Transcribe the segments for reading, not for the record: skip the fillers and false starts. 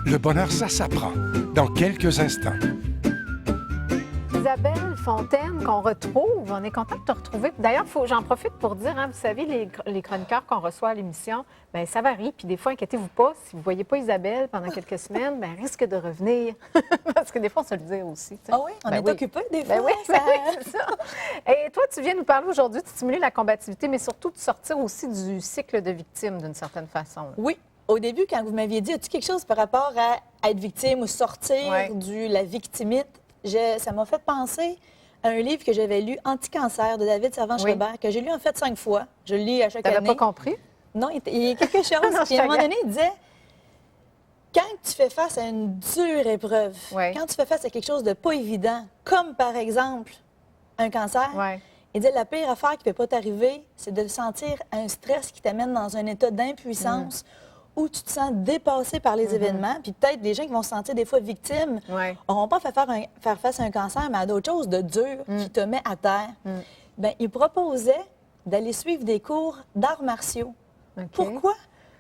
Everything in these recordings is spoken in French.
Le bonheur, ça s'apprend. Dans quelques instants. Isabelle Fontaine, qu'on retrouve. On est content de te retrouver. D'ailleurs, j'en profite pour dire, vous savez, les chroniqueurs qu'on reçoit à l'émission, bien, ça varie. Puis des fois, inquiétez-vous pas, si vous ne voyez pas Isabelle pendant quelques semaines, bien, elle risque de revenir. Parce que des fois, on se le dit aussi. T'sais. Ah oui, on est occupé des fois. Oui, c'est ça. Et toi, tu viens nous parler aujourd'hui de stimuler la combativité, mais surtout de sortir aussi du cycle de victime d'une certaine façon. Là. Oui. Au début, quand vous m'aviez dit, as-tu quelque chose par rapport à être victime ou sortir de la victimite, ça m'a fait penser à un livre que j'avais lu, Anti-cancer, de David Servan-Schreiber, que j'ai lu en fait 5 fois. Je le lis à chaque année. Tu n'avais pas compris? Non, il y a quelque chose. Puis à un moment donné, il disait, quand tu fais face à une dure épreuve, quand tu fais face à quelque chose de pas évident, comme par exemple un cancer, il dit la pire affaire qui ne peut pas t'arriver, c'est de sentir un stress qui t'amène dans un état d'impuissance où tu te sens dépassé par les événements. Puis peut-être des gens qui vont se sentir des fois victimes n'auront pas fait faire face à un cancer, mais à d'autres choses de dur qui te met à terre. Bien, il proposait d'aller suivre des cours d'arts martiaux. Pourquoi?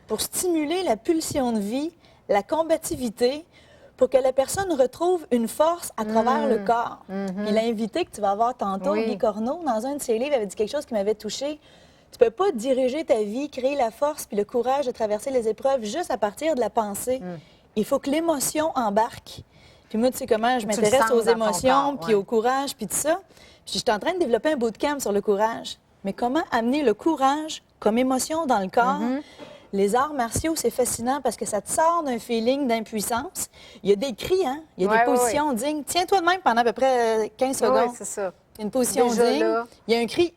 Pour stimuler la pulsion de vie, la combativité, pour que la personne retrouve une force à travers le corps. Puis l'invité que tu vas avoir tantôt, Guy Corneau, dans un de ses livres, avait dit quelque chose qui m'avait touchée. Tu peux pas diriger ta vie, créer la force puis le courage de traverser les épreuves juste à partir de la pensée. Il faut que l'émotion embarque. Puis moi, tu sais comment je m'intéresse aux émotions, puis au courage, puis tout ça. Puis je suis en train de développer un bootcamp sur le courage. Mais comment amener le courage comme émotion dans le corps? Les arts martiaux, c'est fascinant parce que ça te sort d'un feeling d'impuissance. Il y a des cris, hein? Il y a des positions dignes. Tiens-toi de même pendant à peu près 15 secondes. C'est ça. Une position digne. Là. Il y a un cri.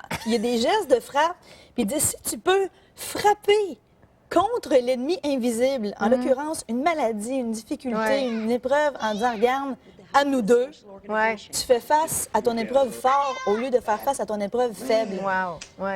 Puis il y a des gestes de frappe. Puis il dit, si tu peux frapper contre l'ennemi invisible, en l'occurrence une maladie, une difficulté, une épreuve, en disant, regarde, à nous deux, tu fais face à ton épreuve fort au lieu de faire face à ton épreuve faible.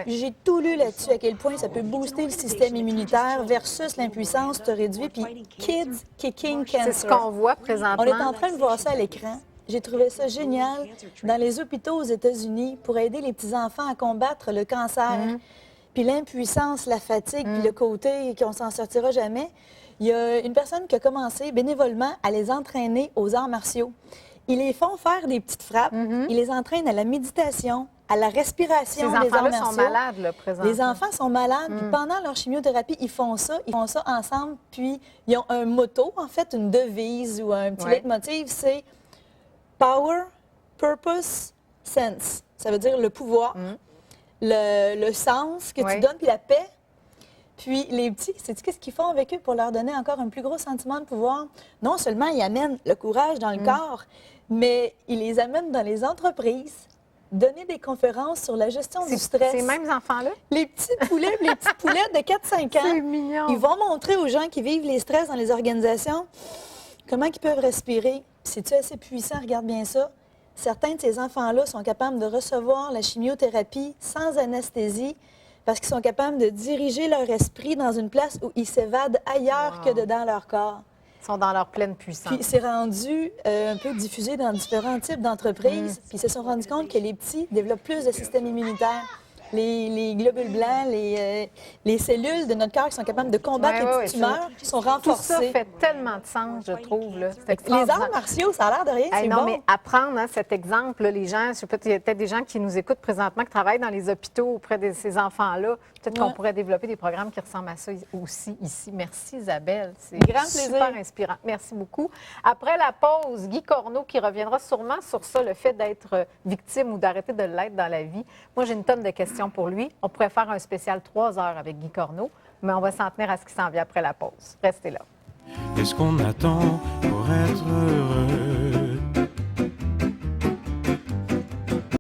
J'ai tout lu là-dessus, à quel point ça peut booster le système immunitaire versus l'impuissance te réduit. Puis Kids Kicking Cancer. C'est ce qu'on voit présentement. On est en train de voir ça à l'écran. J'ai trouvé ça génial dans les hôpitaux aux États-Unis pour aider les petits-enfants à combattre le cancer. Puis l'impuissance, la fatigue, puis le côté qu'on s'en sortira jamais. Il y a une personne qui a commencé bénévolement à les entraîner aux arts martiaux. Ils les font faire des petites frappes. Ils les entraînent à la méditation, à la respiration des arts martiaux. Ces enfants-là sont malades, là, présentement. Les enfants sont malades. Puis pendant leur chimiothérapie, ils font ça ensemble. Puis ils ont un motto, en fait, une devise ou un petit leitmotiv, c'est Power, Purpose, Sense. Ça veut dire le pouvoir, le sens que tu donnes, puis la paix. Puis les petits, sais-tu qu'est-ce qu'ils font avec eux pour leur donner encore un plus gros sentiment de pouvoir? Non seulement ils amènent le courage dans le corps, mais ils les amènent dans les entreprises, donner des conférences sur la gestion du stress. Ces mêmes enfants-là? Les petits poulets, les petites poulettes de 4-5 ans. C'est mignon. Ils vont montrer aux gens qui vivent les stress dans les organisations comment ils peuvent respirer. C'est-tu assez puissant? Regarde bien ça. Certains de ces enfants-là sont capables de recevoir la chimiothérapie sans anesthésie parce qu'ils sont capables de diriger leur esprit dans une place où ils s'évadent ailleurs que dedans leur corps. Ils sont dans leur pleine puissance. Puis c'est rendu un peu diffusé dans différents types d'entreprises. Puis ils se sont rendus compte que les petits développent plus de système immunitaire. Les globules blancs, les cellules de notre corps qui sont capables de combattre les tumeurs sont renforcées. Tout ça fait tellement de sens, je trouve. Là. Les arts martiaux, ça a l'air de rien, c'est non, bon. mais apprendre cet exemple, là, les gens, il y a peut-être des gens qui nous écoutent présentement, qui travaillent dans les hôpitaux auprès de ces enfants-là. Peut-être qu'on pourrait développer des programmes qui ressemblent à ça aussi ici. Merci Isabelle, c'est super inspirant. Merci beaucoup. Après la pause, Guy Corneau qui reviendra sûrement sur ça, le fait d'être victime ou d'arrêter de l'être dans la vie. Moi, j'ai une tonne de questions pour lui. On pourrait faire un spécial 3 heures avec Guy Corneau, mais on va s'en tenir à ce qui s'en vient après la pause. Restez là. Qu'est-ce qu'on attend pour être heureux?